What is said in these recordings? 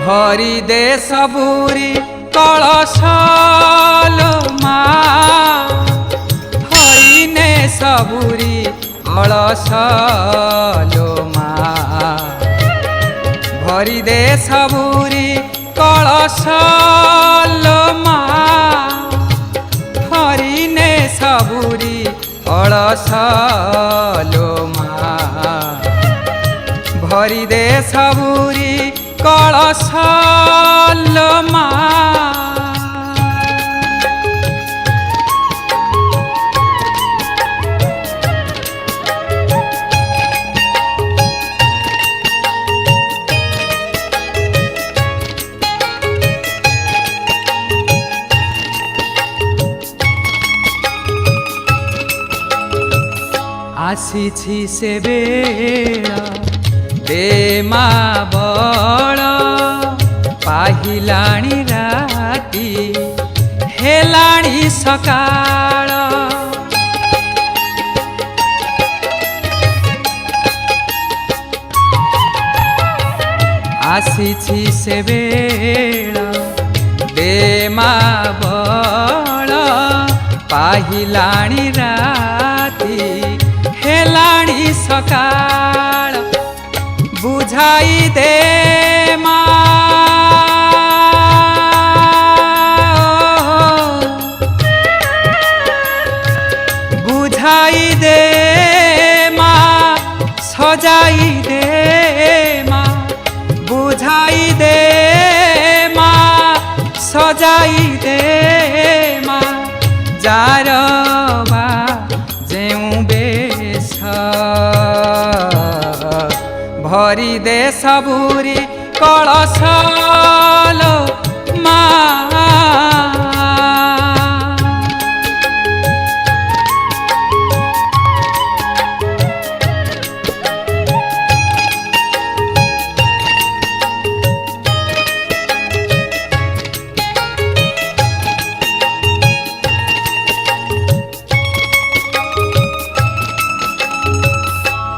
भरी दे सबुरी कलशालो माँ हरिने सबुरी कलशालो माँ भरी दे सबुरी कलशालो माँ हरिने सबुरी कलशालो माँ भरी दे सबुरी कलशालो माँ आसीछि से बेला दे माँ बड़ पाहिलाणी राती हेलाणी सकाळ आसीछि से बेला दे माँ बड़ पाहिलाणी राती हेलाणी सकाळ बुझाई दे माँ बुझाई दे माँ सजाई दे माँ बुझाई दे माँ सजाई दे माँ जारवा जेऊ बेश भरी दे सबुरी कलशालो माँ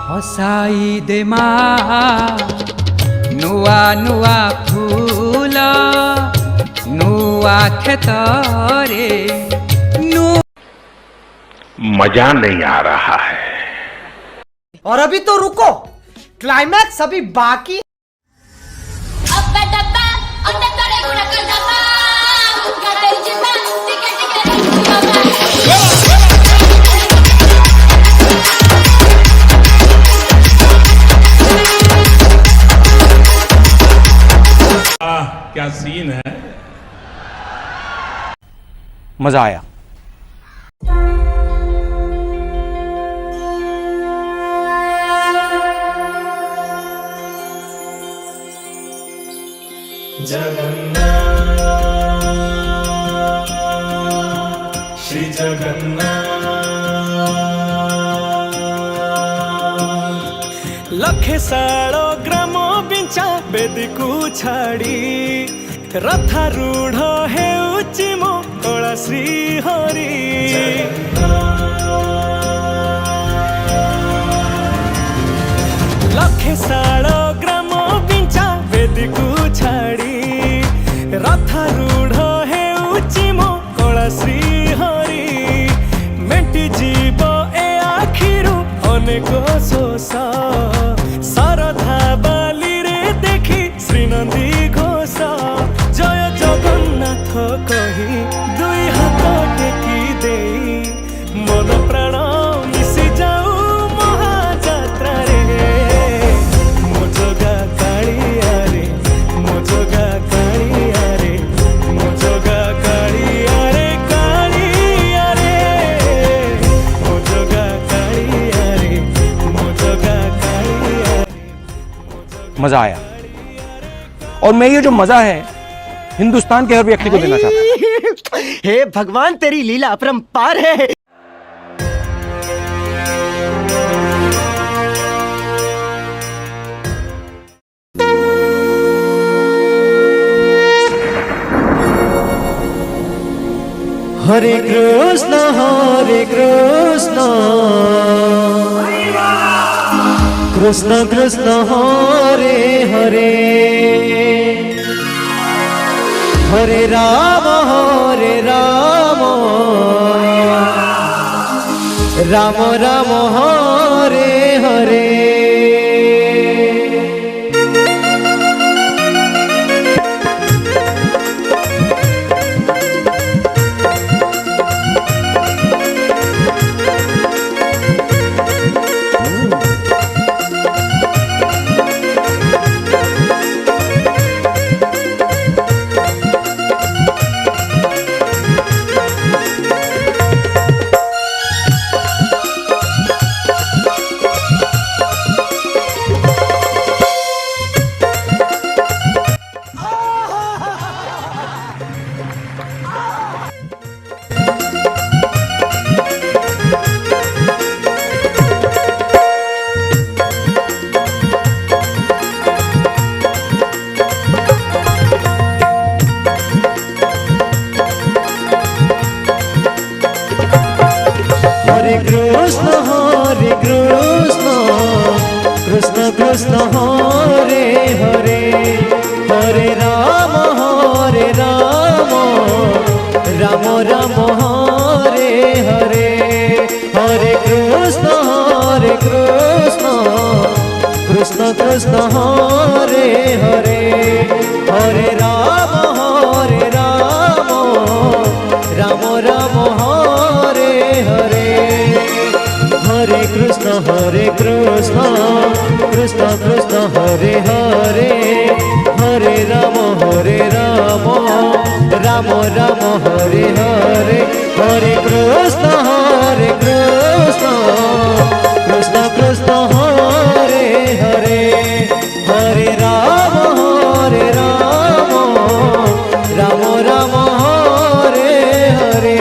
हसाई दे माँ नुआ नुआ फूल नुआ खेतरे मजा नहीं आ रहा है। और अभी तो रुको, क्लाइमैक्स अभी बाकी। क्या सीन है। मजा आया। जगन्नाथ श्री जगन्नाथ लखे सालो ग्राम बिंचा बेदी को छाड़ी रथारूढ़ हेउची मो कला श्री हरि लखे सालो ग्राम बिंचा बेदी को छाड़ी रथारूढ़ हेउची मो कला श्री हरि मेंटी जीव ए आखिरु अनेक शोष सरधा बाली रे देखी श्रीनंदी घोष जय जगन्नाथ कही दुई हाथ टेकी दे मन प्राण मिशि जाऊ महाजात्रा रे मो जगा कालिया रे मो जगा कालिया रे मो जगा कालिया रे कालिया रे मो जगा कालिया रे मो जगा कालिया रे। मजा आया और मैं ये जो मजा है हिंदुस्तान के हर व्यक्ति को देना चाहता हूं। हे भगवान तेरी लीला अपरंपार है। हरे कृष्ण कृष्ण कृष्ण हरे हरे हरे राम राम राम हरे हरे। कृष्ण कृष्ण हरे हरे, हरे राम राम राम हरे हरे। हरे कृष्ण कृष्ण कृष्ण हरे हरे, हरे राम राम राम हरे हरे। हरे कृष्ण कृष्ण कृष्ण हरे हरे, हरे राम राम राम हरे हरे। हरे कृष्ण कृष्ण कृष्ण हरे हरे, हरे राम राम राम हरे हरे।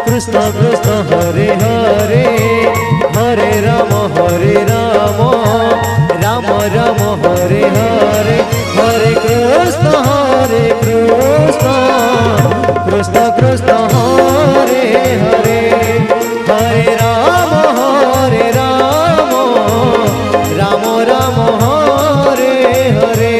कृष्ण कृष्ण हरे हरे, हरे राम राम राम हरे हरे। हरे कृष्ण कृष्ण कृष्ण हरे हरे, हरे राम राम राम हरे हरे।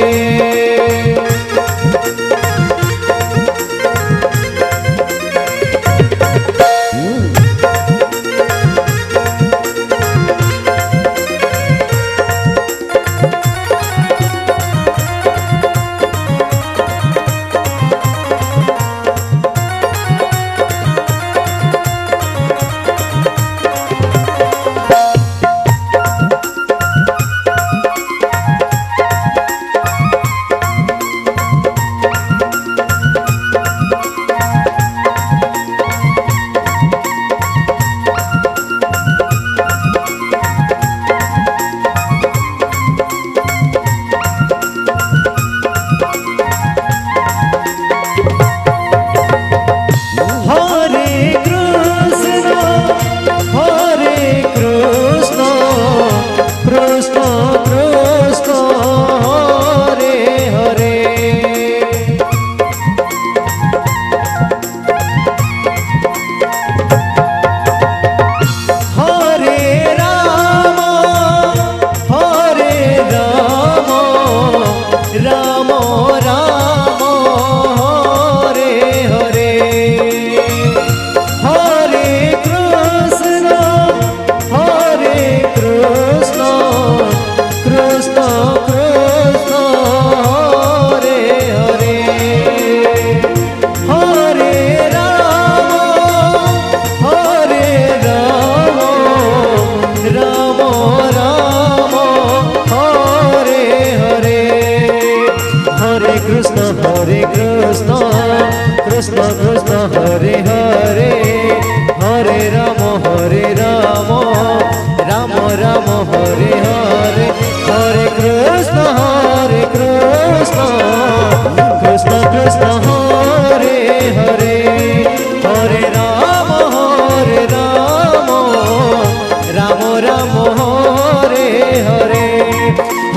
राम हरे हरे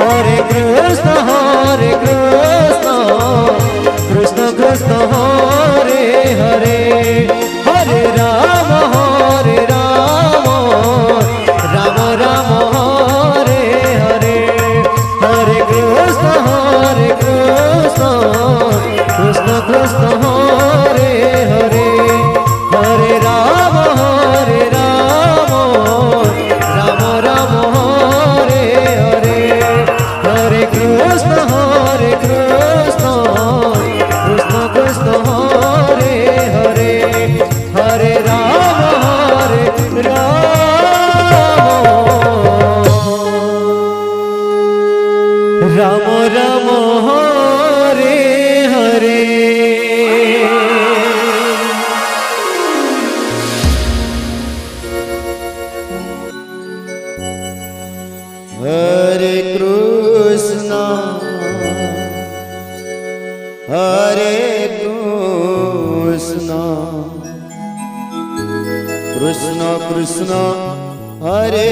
हरे कृष्ण कृष्ण कृष्ण हरे हरे हरे राम राम राम हरे हरे हरे कृष्ण कृष्ण कृष्ण हरे हरे हरे राम राम राम हरे हरे हरे कृष्ण कृष्ण कृष्ण हरे हरे हरे राम राम राम हरे हरे हरे कृष्ण कृष्ण कृष्ण हरे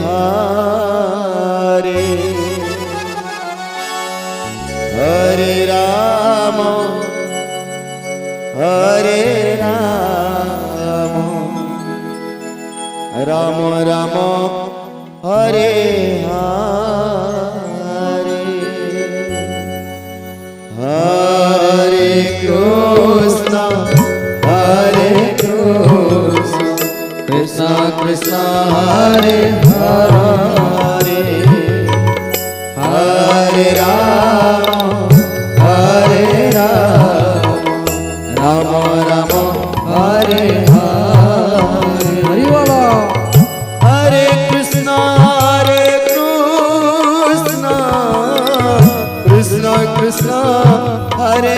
हरे हरे राम राम राम हरे हरे हरे कृष्ण कृष्ण कृष्ण हरे हरे हरे राम राम राम हरे हरे हरे कृष्ण कृष्ण कृष्ण हरे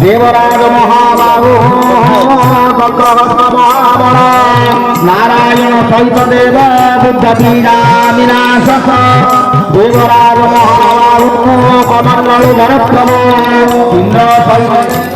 देवराज महाबाहु नारायण सहित देव बुद्ध पीड़ा विनाशक देवराज महाबाहु कमल भरत इंद्र सहित